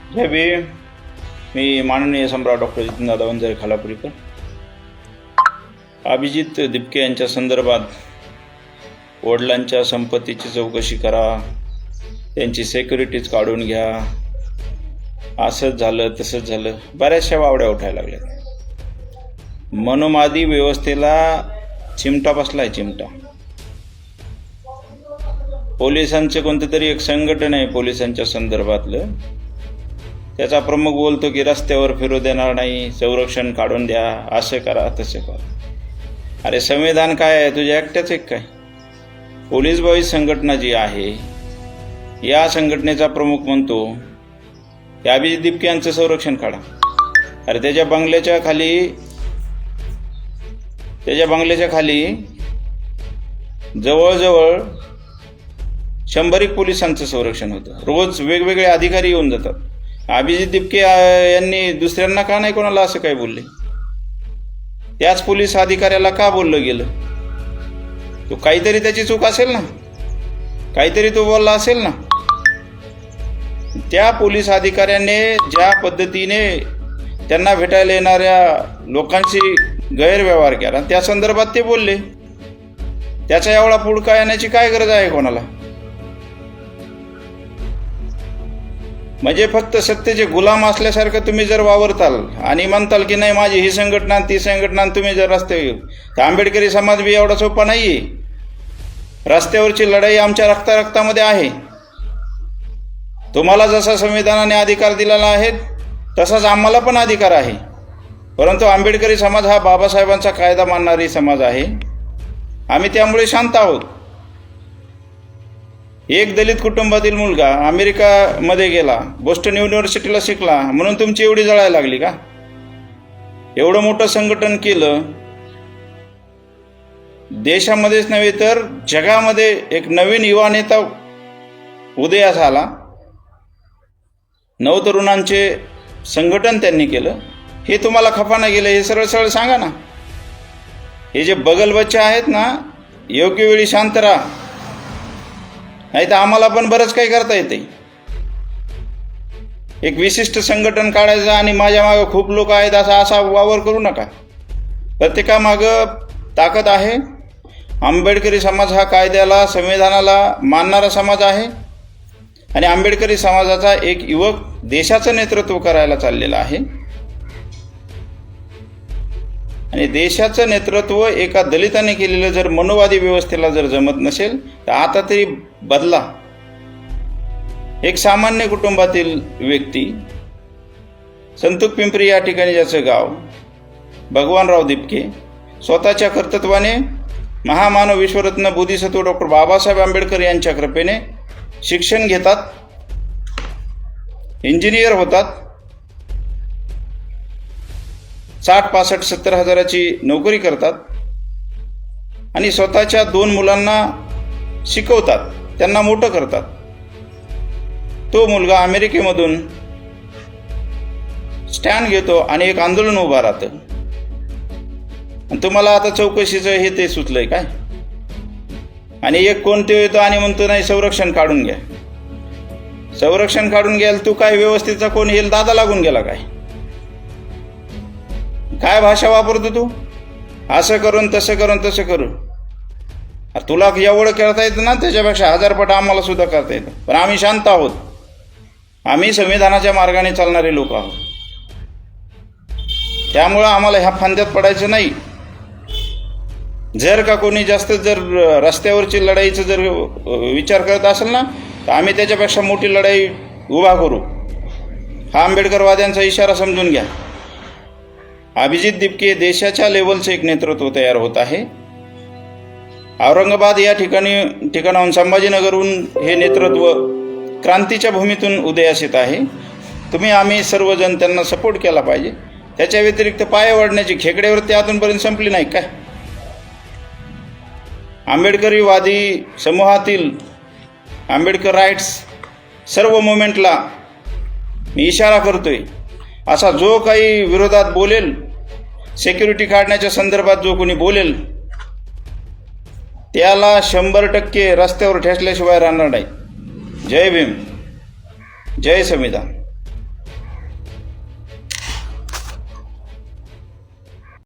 जय भीम. मी माननीय सम्राट डॉक्टर जितेंद्रदादा वंजारी खालापुरीकर. अभिजित दिपके यांच्या संदर्भात वडिलांच्या संपत्तीची चौकशी करा, त्यांची सिक्युरिटीज काढून घ्या, असंच झालं तसंच झालं, बऱ्याचशा वावड्या उठायला लागल्यात. मनोमादी व्यवस्थेला चिमटा बसलाय, चिमटा. पोलिसांचं कोणतं तरी एक संघटन आहे पोलिसांच्या संदर्भातलं, त्याचा प्रमुख बोलतो की रस्त्यावर फिरू देणार नाही, संरक्षण काढून द्या, असं करा तसं करा. अरे संविधान काय आहे, तुझ्या एकट्याच एक काय? पोलीस बॉईज संघटना जी आहे, या संघटनेचा प्रमुख म्हणतो की अभिजित दिपके यांचं संरक्षण काढा. अरे त्याच्या बंगल्याच्या खाली जवळजवळ 100 पोलिसांचं संरक्षण होतं. रोज वेगवेगळे अधिकारी येऊन जातात. अभिजित दिपके यांनी दुसऱ्यांना का नाही कोणाला असं काय बोलले? त्याच पोलीस अधिकाऱ्याला का बोललं गेलं? तो काहीतरी त्याची चूक असेल ना, काहीतरी तो बोलला असेल ना. त्या पोलीस अधिकाऱ्याने ज्या पद्धतीने त्यांना भेटायला येणाऱ्या लोकांशी गैरव्यवहार केला, त्या संदर्भात ते बोलले. त्याचा एवढा पुढका येण्याची काय गरज आहे कोणाला? म्हणजे फक्त सत्तेचे गुलाम असल्यासारखं तुम्ही जर वावरताल आणि म्हणताल की नाही माझी ही संघटना ती संघटना, तुम्ही जर रस्त्यावर, तर आंबेडकरी समाज बी एवढा सोपा नाही आहे. रस्त्यावरची लढाई आमच्या रक्तामध्ये आहे. तुम्हाला जसा संविधानाने अधिकार दिलेला आहे तसाच आम्हाला पण अधिकार आहे. परंतु आंबेडकरी समाज हा बाबासाहेबांचा कायदा मानणारी समाज आहे. आम्ही त्यामुळे शांत आहोत. एक दलित कुटुंबातील मुलगा अमेरिकामध्ये गेला, बोस्टन युनिव्हर्सिटीला शिकला, म्हणून तुमची एवढी जळायला लागली का? एवढं मोठं संघटन केलं, देशामध्येच नव्हे तर जगामध्ये एक नवीन युवा नेता उदयास आला. नवतरुणांचे संघटन त्यांनी केलं. हे तुम्हाला खपा नाही गेलं? हे सरळ सरळ सांगा ना. हे जे बगलबच्चे आहेत ना, योग्य वेळी शांत राहा, नाही तर आम्हाला पण बरंच काही करता येते. एक विशिष्ट संघटन काढायचं आणि माझ्या मागं खूप लोक आहेत असा वावर करू नका. प्रत्येकामागं ताकद आहे. आंबेडकरी समाज हा कायद्याला, संविधानाला मानणारा समाज आहे आणि आंबेडकरी समाजाचा एक युवक देशाचं नेतृत्व करायला चाललेला आहे. आणि देशाचं नेतृत्व एका दलिताने केलेलं जर मनोवादी व्यवस्थेला जर जमत नसेल तर आता तरी बदला. एक सामान्य कुटुंबातील व्यक्ती, संतूक पिंपरी या ठिकाणी ज्याचं गाव, भगवानराव दिपके, स्वतःच्या कर्तृत्वाने महामानव विश्वरत्न बोधिसत्व डॉक्टर बाबासाहेब आंबेडकर यांच्या कृपेने शिक्षण घेतात, इंजिनियर होतात, 60, 65, 70 हजाराची नोकरी करतात आणि स्वतःच्या 2 मुलांना शिकवतात, त्यांना मोठं करतात. तो मुलगा अमेरिकेमधून स्टँड घेतो आणि एक आंदोलन उभा राहतं. आणि तुम्हाला आता चौकशीचं हे ते सुचलंय काय? आणि एक कोणते येतो आणि म्हणतो नाही संरक्षण काढून घ्या. संरक्षण काढून घ्याल तू काय? व्यवस्थेचा कोण येईल? दादा लागून गेला काय? काय भाषा वापरतो तू? असं करून तसं करून तसं करू. तुला एवढं करता येतं ना, त्याच्यापेक्षा 1000 पट आम्हाला सुद्धा करता येतं. पण आम्ही शांत आहोत. आम्ही संविधानाच्या मार्गाने चालणारे लोक आहोत. त्यामुळं आम्हाला ह्या फांद्यात पडायचं नाही. जर का कोणी जास्त जर रस्त्यावरची लढाईचं जर विचार करत असेल ना, तर आम्ही त्याच्यापेक्षा मोठी लढाई उभा करू. हा आंबेडकरवाद्यांचा इशारा समजून घ्या. अभिजित दिपके देशाच्या लेवलचं एक नेतृत्व तयार होत आहे. औरंगाबाद या ठिकाणाहून, संभाजीनगरहून हे नेतृत्व क्रांतीच्या भूमीतून उदयास येत आहे. आम्ही सर्वजण त्यांना सपोर्ट केला पाहिजे. त्याच्या व्यतिरिक्त पाय वाढण्याची खेकड्यावरती अजूनपर्यंत संपली नाही काय? आंबेडकरीवादी समूहातील आंबेडकर राईट्स सर्व मुवमेंटला मी इशारा करतोय. असा जो काही विरोधात बोलेल, सिक्युरिटी काढण्याच्या संदर्भात जो कोणी बोलेल, त्याला 100% रस्त्यावर ठेचल्याशिवाय राहणार नाही. जय भीम, जय संविधान.